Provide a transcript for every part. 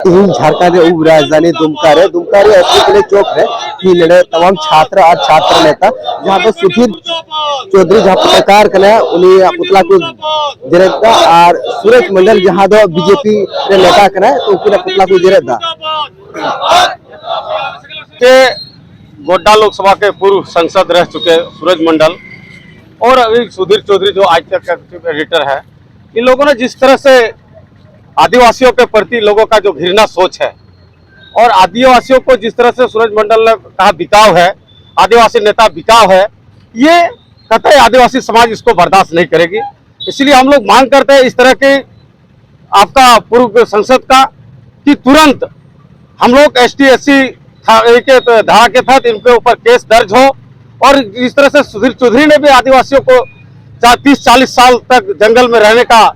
झारखंड उप राजधानी दुमका हॉस्पिटल चौक है कि लड़े तमाम छात्र और छात्र नेता जहाँ पर सुधीर चौधरी जहाँ पत्रकार कने उन्हें पुतला को जरेदा और सूरज मंडल जहाँ दो बीजेपी रे नेता कने तो उनके पुतला को जरेदा के गोड्डा लोकसभा के पूर्व सांसद रह चुके सूरज मंडल और अभी सुधीर चौधरी जो आज तक का एडिटर है, इन लोगों ने जिस तरह से आदिवासियों के प्रति लोगों का जो घृणा सोच है और आदिवासियों को जिस तरह से सूरज मंडल ने कहा बिकाव है, आदिवासी नेता बिकाव है, ये कतई आदिवासी समाज इसको बर्दाश्त नहीं करेगी। इसलिए हम लोग मांग करते हैं इस तरह के आपका पूर्व संसद का कि तुरंत हम लोग ST/SC के धारा के तहत इनके ऊपर केस दर्ज हो और जिस तरह से सुधीर चौधरी ने भी आदिवासियों को 30-40 साल तक जंगल में रहने का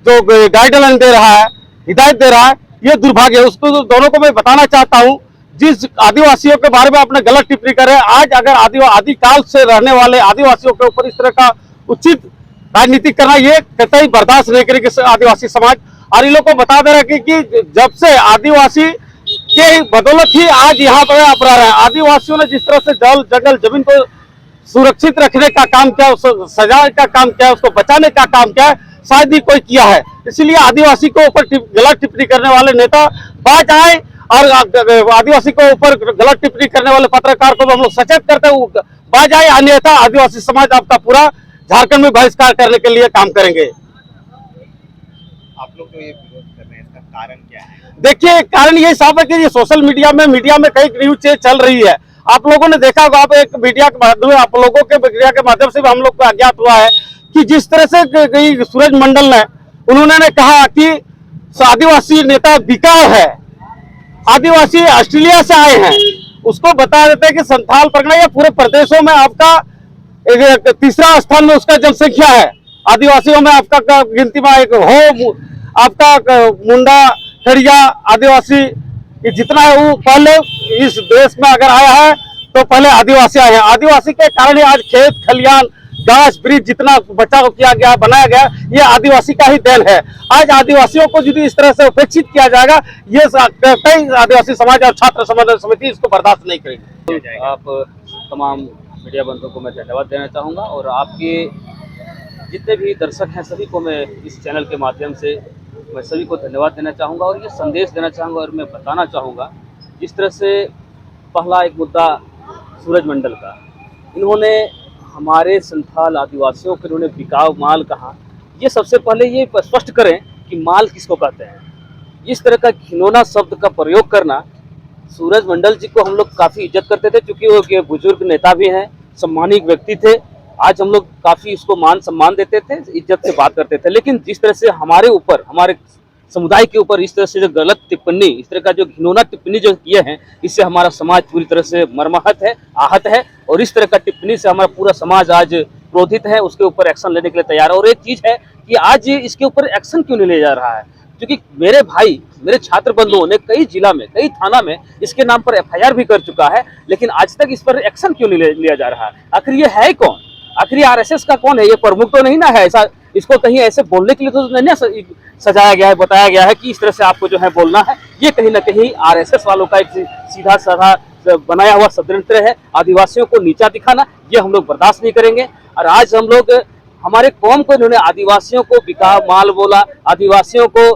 जो गाइडलाइन दे रहा है, हिदायत दे रहा है, ये दुर्भाग्य है। उसको दोनों को मैं बताना चाहता हूँ, जिस आदिवासियों के बारे में आपने गलत टिप्पणी करे, आज अगर आदिकाल से रहने वाले आदिवासियों के ऊपर इस तरह का उचित राजनीति करना ये कतई बर्दाश्त नहीं करेगी आदिवासी समाज। और इन लोग को बता दे रहे कि जब से आदिवासी के बदौलत ही आज यहाँ पर आप रह रहे हैं। आदिवासियों ने जिस तरह से जल जंगल जमीन को सुरक्षित रखने का काम किया, उसको सजाने का काम किया, उसको बचाने का काम किया, शायद ही कोई किया है। इसलिए आदिवासी को ऊपर गलत टिप्पणी करने वाले नेता बाज आए और आदिवासी को ऊपर गलत टिप्पणी करने वाले पत्रकार को हम लोग सचेत करते हैं, बाज आए, अन्यथा आदिवासी समाज आपका पूरा झारखंड में बहिष्कार करने के लिए काम करेंगे। आप लोग जो ये विरोध कर रहे हैं इसका कारण क्या है? देखिए, कारण ये साफ है कि ये सोशल मीडिया में कई न्यूज चल रही है। आप लोगों ने देखा होगा, आप एक मीडिया के माध्यम से, आप लोगों के मीडिया के माध्यम से भी हम लोग को अज्ञात हुआ है कि जिस तरह से सूरज मंडल ने उन्होंने कहा कि आदिवासी नेता बिकाव है, आदिवासी ऑस्ट्रेलिया से आए हैं। उसको बता देते हैं कि संथाल परगना या पूरे प्रदेशों में आपका तीसरा स्थान में उसका जनसंख्या है। आदिवासियों में आपका गिनती में एक हो, आपका मुंडा खड़िया आदिवासी जितना है वो पहले इस देश में अगर आया है तो पहले आदिवासी आए हैं। आदिवासी के कारण ही आज खेत खलियान गाछ ब्रिज जितना बचाव किया गया, बनाया गया, ये आदिवासी का ही देन है। आज आदिवासियों को यदि इस तरह से उपेक्षित किया जाएगा, ये कई आदिवासी समाज और छात्र समन्वय समिति इसको बर्दाश्त नहीं करेगी। आप तमाम मीडिया बंधुओं को मैं धन्यवाद देना चाहूँगा और आपके जितने भी दर्शक हैं सभी को मैं इस चैनल के माध्यम से मैं सभी को धन्यवाद देना चाहूँगा और ये संदेश देना चाहूँगा और मैं बताना चाहूँगा, जिस तरह से पहला एक मुद्दा सूरज मंडल का, इन्होंने हमारे संथाल आदिवासियों को इन्होंने बिकाऊ माल कहा। ये सबसे पहले ये स्पष्ट करें कि माल किसको कहते हैं। इस तरह का घिनौना शब्द का प्रयोग करना, सूरज मंडल जी को हम लोग काफ़ी इज्जत करते थे क्योंकि वो बुजुर्ग नेता भी हैं, सम्मानित व्यक्ति थे। आज हम लोग काफ़ी उसको मान सम्मान देते थे, इज्जत से बात करते थे, लेकिन जिस तरह से हमारे ऊपर, हमारे समुदाय के ऊपर इस तरह से जो गलत टिप्पणी, इस तरह का जो घिनौना टिप्पणी जो किए हैं, इससे हमारा समाज पूरी तरह से मर्माहत है, आहत है और इस तरह का टिप्पणी से हमारा पूरा समाज आज क्रोधित है, उसके ऊपर एक्शन लेने के लिए तैयार है। और एक चीज़ है कि आज इसके ऊपर एक्शन क्यों नहीं लिया जा रहा है, क्योंकि मेरे भाई, मेरे छात्र बंधुओं ने कई जिला में, कई थाना में इसके नाम पर FIR भी कर चुका है, लेकिन आज तक इस पर एक्शन क्यों नहीं लिया जा रहा है। आखिर ये है कौन? आखिर RSS का कौन है? ये प्रमुख तो नहीं ना है, ऐसा इसको कहीं ऐसे बोलने के लिए तो नहीं सजाया गया है, बताया गया है कि इस तरह से आपको जो है बोलना है। ये कहीं ना कहीं RSS वालों का एक सीधा साधा बनाया हुआ षड्यंत्र है, आदिवासियों को नीचा दिखाना। ये हम लोग बर्दाश्त नहीं करेंगे। और आज हम लोग हमारे कौम को इन्होंने आदिवासियों को बिकाऊ माल बोला, आदिवासियों को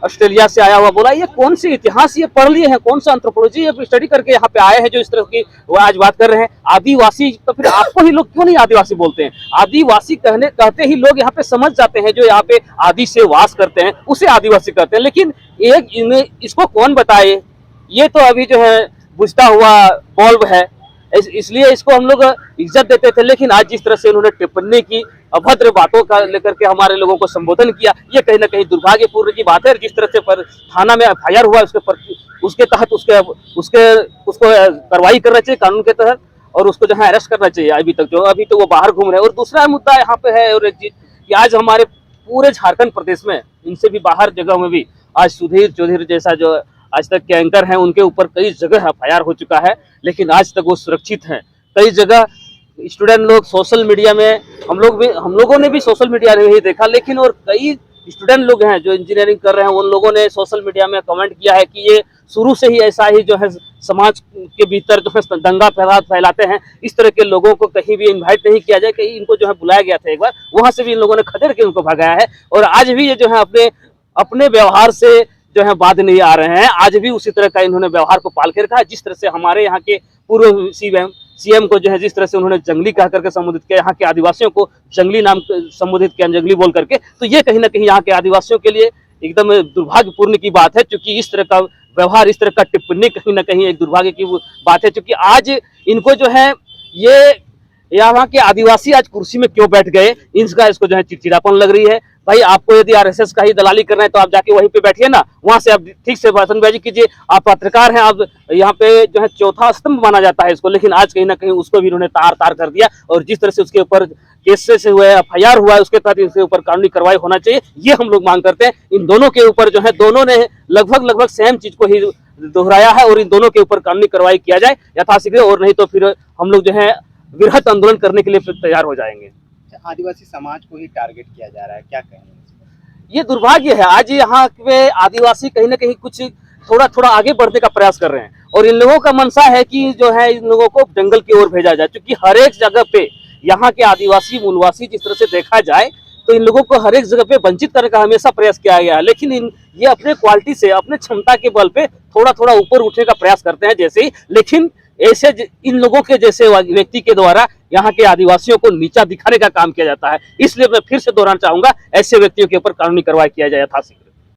ऑस्ट्रेलिया से आया हुआ बोला। ये कौन सी इतिहास ये पढ़ लिए हैं, कौन सा एंथ्रोपोलॉजी स्टडी करके यहाँ पे आए हैं जो इस तरह की वो आज बात कर रहे हैं। आदिवासी तो फिर आपको ही लोग क्यों नहीं आदिवासी बोलते हैं? आदिवासी कहते ही लोग यहाँ पे समझ जाते हैं, जो यहाँ पे आदि से वास करते हैं उसे आदिवासी कहते हैं। लेकिन इसको कौन बताए, ये तो अभी जो है बुझता हुआ बल्ब है, इसलिए इसको हम लोग इज्जत देते थे। लेकिन आज जिस तरह से उन्होंने टिप्पणी की, अभद्र बातों का लेकर के हमारे लोगों को संबोधन किया, ये कहीं ना कहीं दुर्भाग्यपूर्ण की बात है। जिस तरह से पर थाना में FIR हुआ उसके तहत उसको कार्रवाई करना चाहिए कानून के तहत और उसको जो है अरेस्ट करना चाहिए। अभी तो वो बाहर घूम रहे हैं। और दूसरा मुद्दा यहाँ पे है और एक चीज कि आज हमारे पूरे झारखंड प्रदेश में, इनसे भी बाहर जगह में भी आज सुधीर चौधरी जैसा जो आज तक के एंकर हैं, उनके ऊपर कई जगह FIR हो चुका है, लेकिन आज तक वो सुरक्षित हैं। कई जगह स्टूडेंट लोग सोशल मीडिया में, हम लोगों ने भी सोशल मीडिया में ही देखा, लेकिन और कई स्टूडेंट लोग हैं जो इंजीनियरिंग कर रहे हैं, उन लोगों ने सोशल मीडिया में कमेंट किया है कि ये शुरू से ही ऐसा ही जो है समाज के भीतर जो है दंगा फसाद फैलाते हैं। इस तरह के लोगों को कहीं भी इन्वाइट नहीं किया जाए। कहीं इनको जो है बुलाया गया था एक बार, वहां से भी इन लोगों ने खदेड़ के उनको भगाया है और आज भी ये जो है अपने व्यवहार से जो है बाध नहीं आ रहे हैं। आज भी उसी तरह का इन्होंने व्यवहार को पाल के रखा है। जिस तरह से हमारे यहाँ के पूर्व सीएम को जो है जिस तरह से उन्होंने जंगली कह करके संबोधित किया, यहाँ के आदिवासियों को जंगली नाम संबोधित किया, जंगली बोल करके, तो ये कहीं ना कहीं यहाँ के आदिवासियों के लिए एकदम दुर्भाग्यपूर्ण की बात है। क्योंकि इस तरह का व्यवहार, इस तरह का टिप्पणी कहीं ना कहीं एक दुर्भाग्य की बात है। क्योंकि आज इनको जो है ये यहाँ के आदिवासी आज कुर्सी में क्यों बैठ गए, इसको जो है चिड़चिड़ापन लग रही है। भाई आपको यदि आरएसएस का ही दलाली करना है तो आप जाके वहीं पे बैठिए ना, वहां से आप ठीक से भाषणबाजी कीजिए। आप पत्रकार हैं, आप यहाँ पे जो है चौथा स्तंभ माना जाता है इसको, लेकिन आज कहीं ना कहीं उसको भी उन्होंने तार कर दिया। और जिस तरह से उसके ऊपर केस से हुआ है, FIR हुआ है, उसके तहत इसके ऊपर कानूनी कार्रवाई होना चाहिए, ये हम लोग मांग करते हैं। इन दोनों के ऊपर जो है, दोनों ने लगभग सेम चीज को ही दोहराया है और इन दोनों के ऊपर कानूनी कार्रवाई किया जाए यथाशीघ्र, और नहीं तो फिर हम लोग जो है वृहत आंदोलन करने के लिए तैयार हो जाएंगे। आदिवासी समाज को ही टारगेट किया जा रहा है, क्या कहेंगे? ये दुर्भाग्य है। आज यहाँ पे आदिवासी कहीं ना कहीं कुछ थोड़ा आगे बढ़ने का प्रयास कर रहे हैं और इन लोगों का मंशा है कि जो है इन लोगों को जंगल की ओर भेजा जाए। क्योंकि हर एक जगह पे यहाँ के आदिवासी मूलवासी जिस तरह से देखा जाए तो इन लोगों को हर एक जगह पे वंचित करने का हमेशा प्रयास किया गया है। लेकिन ये अपने क्वालिटी से, अपने क्षमता के बल पे थोड़ा ऊपर उठने का प्रयास करते हैं जैसे ही। लेकिन ऐसे इन लोगों के जैसे व्यक्ति के द्वारा यहाँ के आदिवासियों को नीचा दिखाने का काम किया जाता है। इसलिए मैं फिर से दोहराना चाहूंगा, ऐसे व्यक्तियों के ऊपर कानूनी कार्रवाई किया जाए यथाशीघ्र।